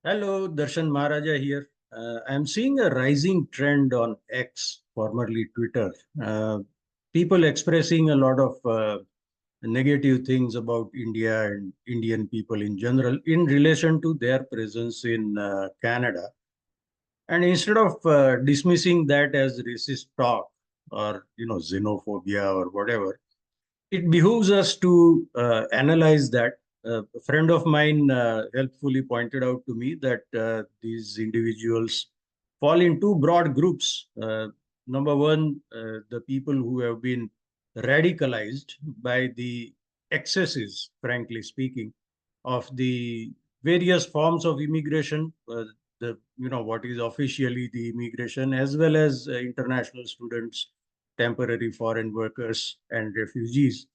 Hello, Darshan Maharaja here. I'm seeing a rising trend on X, formerly Twitter. Uh, People expressing a lot of negative things about India and Indian people in general in relation to their presence in Canada. And instead of dismissing that as racist talk or xenophobia or whatever, it behooves us to analyze that. A friend of mine helpfully pointed out to me that these individuals fall in two broad groups. Number one, the people who have been radicalized by the excesses, frankly speaking, of the various forms of immigration, the what is officially the immigration, as well as international students, temporary foreign workers, and refugees.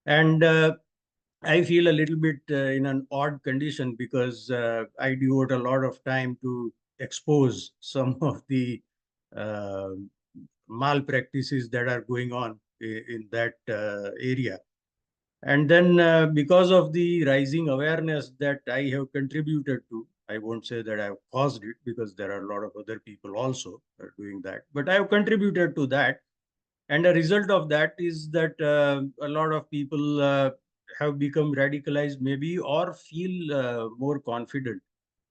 And I feel a little bit in an odd condition because I devote a lot of time to expose some of the uh, malpractices that are going on in that area. And then, because of the rising awareness that I have contributed to, I won't say that I've caused it because there are a lot of other people also doing that, but I have contributed to that. And a result of that is that a lot of people have become radicalized, maybe, or feel more confident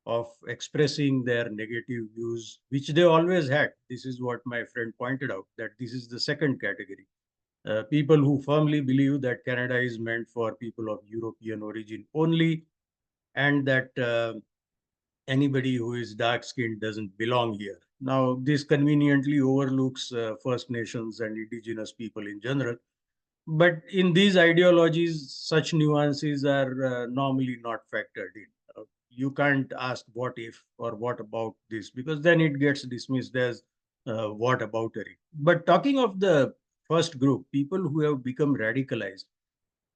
of expressing their negative views, which they always had. This is what my friend pointed out, that this is the second category. People who firmly believe that Canada is meant for people of European origin only, and that anybody who is dark skinned doesn't belong here. Now, this conveniently overlooks First Nations and indigenous people in general. But in these ideologies, such nuances are normally not factored in. You can't ask what if or what about this, because then it gets dismissed as what aboutery. But talking of the first group, people who have become radicalized,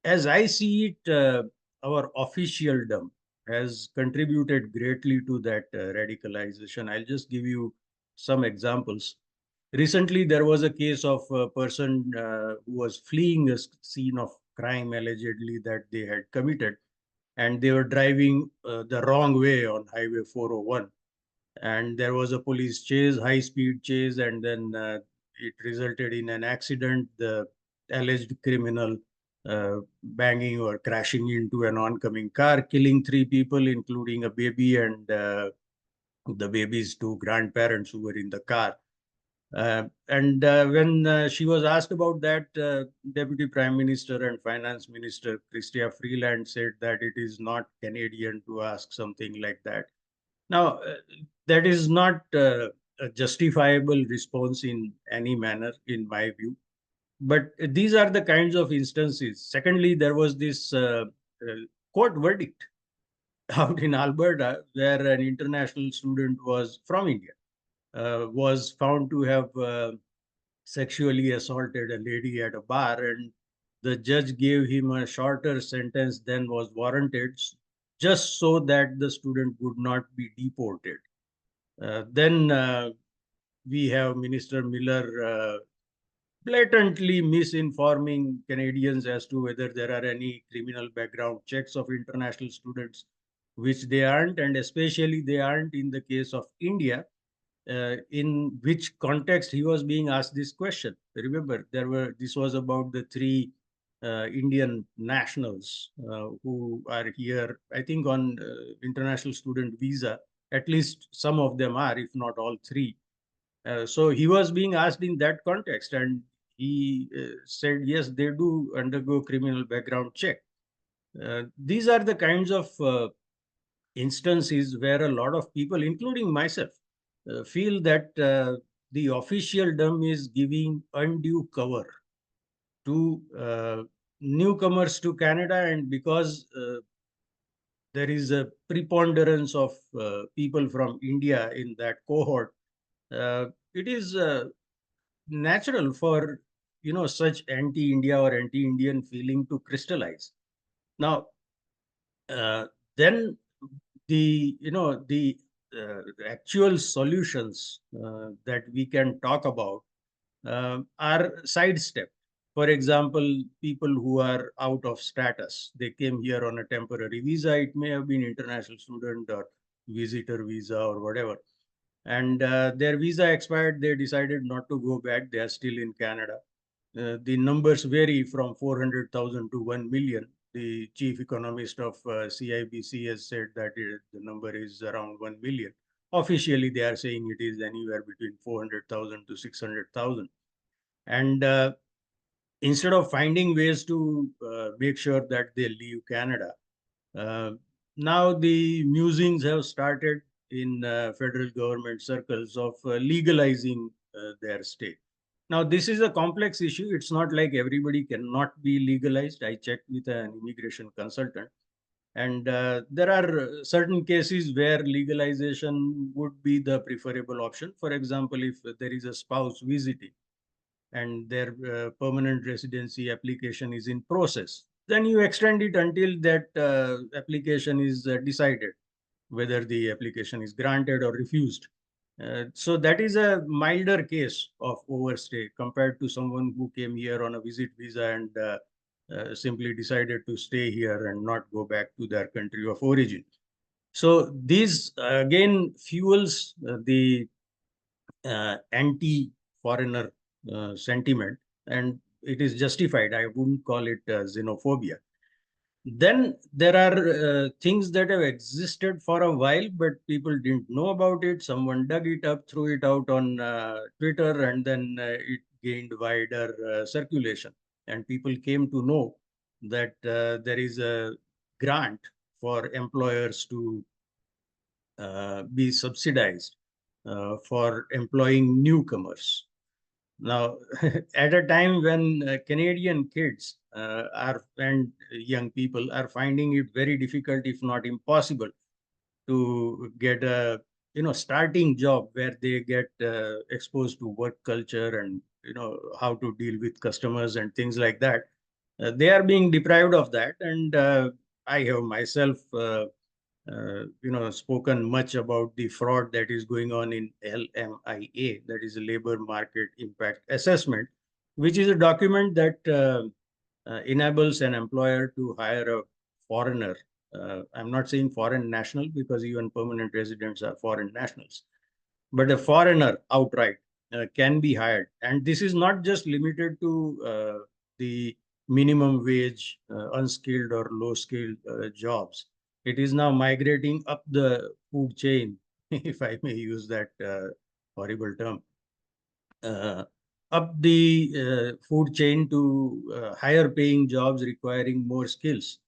as I see it, our officialdom has contributed greatly to that radicalization. I'll just give you some examples. Recently, there was a case of a person who was fleeing a scene of crime allegedly that they had committed, and they were driving the wrong way on Highway 401. And there was a police chase, high speed chase, and then it resulted in an accident. The alleged criminal banging or crashing into an oncoming car, killing three people, including a baby and the baby's two grandparents who were in the car. And when she was asked about that, Deputy Prime Minister and Finance Minister Chrystia Freeland said that it is not Canadian to ask something like that. Now, that is not a justifiable response in any manner, in my view. But these are the kinds of instances. Secondly, there was this court verdict out in Alberta where an international student was from India, was found to have sexually assaulted a lady at a bar, and the judge gave him a shorter sentence than was warranted, just so that the student would not be deported. Then we have Minister Miller blatantly misinforming Canadians as to whether there are any criminal background checks of international students, which they aren't, and especially they aren't in the case of India, in which context he was being asked this question. Remember, this was about the three Indian nationals who are here, I think, on international student visa. At least some of them are, if not all three. So he was being asked in that context, and he said, yes, they do undergo criminal background check. These are the kinds of instances where a lot of people, including myself, feel that the officialdom is giving undue cover to newcomers to Canada, and because there is a preponderance of people from India in that cohort, it is natural for such anti-India or anti-Indian feeling to crystallize. Now, then the actual solutions that we can talk about are sidestepped. For example, people who are out of status, they came here on a temporary visa. It may have been international student or visitor visa or whatever. And their visa expired. They decided not to go back. They are still in Canada. The numbers vary from 400,000 to 1 million. The chief economist of CIBC has said that the number is around 1 million. Officially, they are saying it is anywhere between 400,000 to 600,000. And instead of finding ways to make sure that they leave Canada, uh, now the musings have started in federal government circles of legalizing their stay. Now, this is a complex issue. It's not like everybody cannot be legalized. I checked with an immigration consultant, and there are certain cases where legalization would be the preferable option. For example, if there is a spouse visiting and their permanent residency application is in process, then you extend it until that application is decided, whether the application is granted or refused. So that is a milder case of overstay compared to someone who came here on a visit visa and simply decided to stay here and not go back to their country of origin. So this again fuels the anti-foreigner sentiment, and it is justified. I wouldn't call it xenophobia. Then there are things that have existed for a while, but people didn't know about it. Someone dug it up, threw it out on Twitter, and then it gained wider circulation. And people came to know that there is a grant for employers to be subsidized for employing newcomers. Now, at a time when Canadian kids are and young people are finding it very difficult, if not impossible, to get a starting job where they get exposed to work culture and how to deal with customers and things like that, they are being deprived of that. And I have myself spoken much about the fraud that is going on in LMIA, that is a labor market impact assessment, which is a document that enables an employer to hire a foreigner. I'm not saying foreign national because even permanent residents are foreign nationals, but a foreigner outright can be hired. And this is not just limited to the minimum wage, unskilled or low skilled jobs. It is now migrating up the food chain, if I may use that horrible term, uh, up the food chain to higher paying jobs requiring more skills.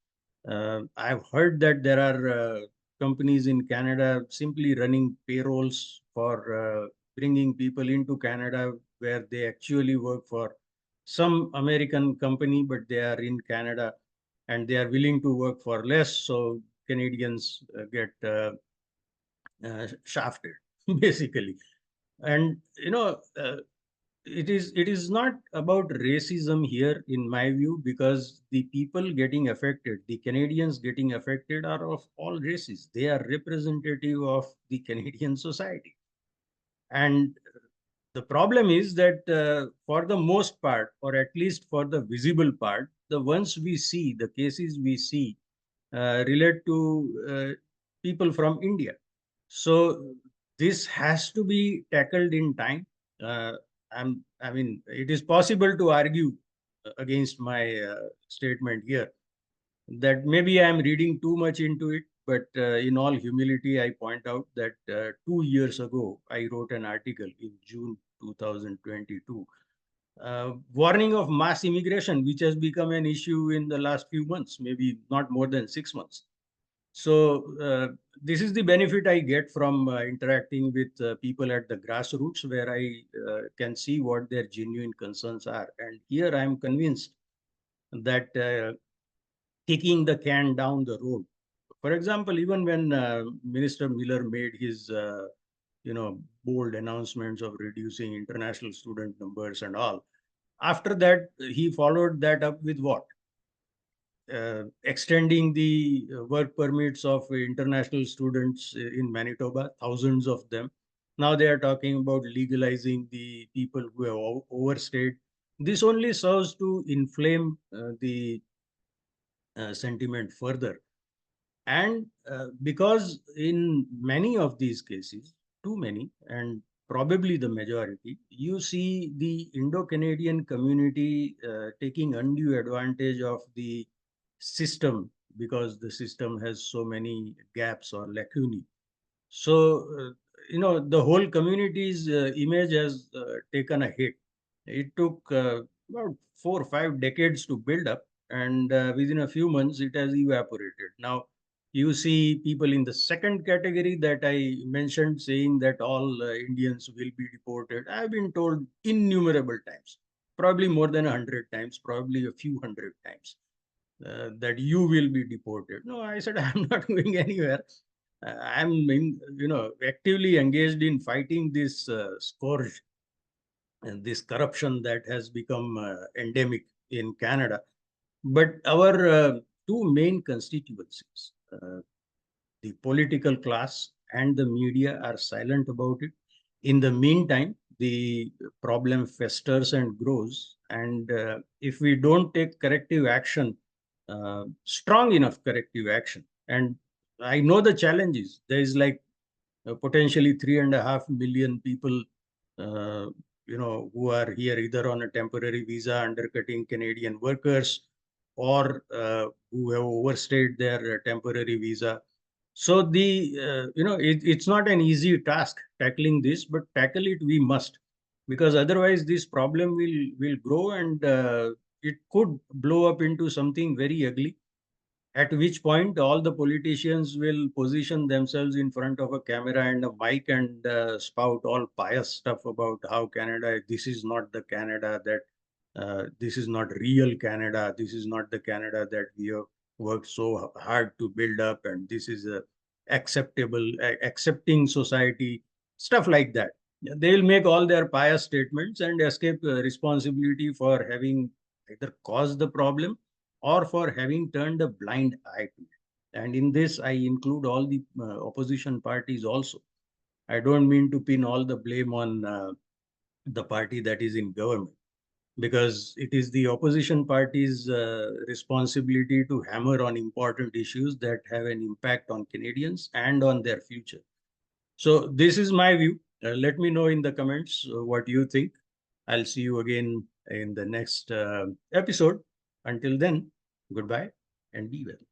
I've heard that there are companies in Canada simply running payrolls for bringing people into Canada where they actually work for some American company, but they are in Canada and they are willing to work for less. So Canadians get shafted, basically. And it is not about racism here, in my view, because the people getting affected, the Canadians getting affected, are of all races. They are representative of the Canadian society. And the problem is that for the most part, or at least for the visible part, the ones we see, the cases we see, relate to people from India. So this has to be tackled in time. Uh, I mean, it is possible to argue against my statement here that maybe I am reading too much into it. But in all humility, I point out that 2 years ago, I wrote an article in June 2022, warning of mass immigration, which has become an issue in the last few months, maybe not more than 6 months. So this is the benefit I get from interacting with people at the grassroots, where I can see what their genuine concerns are. And here I am convinced that kicking the can down the road. For example, even when Minister Miller made his bold announcements of reducing international student numbers and all, after that he followed that up with what? Extending the work permits of international students in Manitoba, thousands of them. Now they are talking about legalizing the people who have overstayed. This only serves to inflame the sentiment further. And because in many of these cases, too many, and probably the majority, you see the Indo-Canadian community taking undue advantage of the system because the system has so many gaps or lacunae. So, the whole community's image has taken a hit. It took about 4 or 5 decades to build up, and within a few months, it has evaporated. Now, you see people in the second category that I mentioned saying that all Indians will be deported. I've been told innumerable times, probably more than 100 times, probably a few hundred times, that you will be deported. No, I said, I'm not going anywhere. I'm actively engaged in fighting this scourge and this corruption that has become endemic in Canada. But our two main constituencies, the political class and the media, are silent about it. In the meantime, the problem festers and grows. And if we don't take corrective action, strong enough corrective action, and I know the challenges. There is like potentially 3.5 million people, uh, who are here either on a temporary visa, undercutting Canadian workers, or who have overstayed their temporary visa. So it's not an easy task tackling this, but tackle it we must, because otherwise this problem will grow, and it could blow up into something very ugly, at which point all the politicians will position themselves in front of a camera and a mic and spout all pious stuff about how Canada, this is not the Canada that, this is not real Canada, this is not the Canada that we have worked so hard to build up, and this is a accepting society, stuff like that. They will make all their pious statements and escape responsibility for having either caused the problem or for having turned a blind eye to it. And in this, I include all the opposition parties also. I don't mean to pin all the blame on the party that is in government, because it is the opposition party's responsibility to hammer on important issues that have an impact on Canadians and on their future. So this is my view. Let me know in the comments what you think. I'll see you again in the next episode. Until then, goodbye and be well.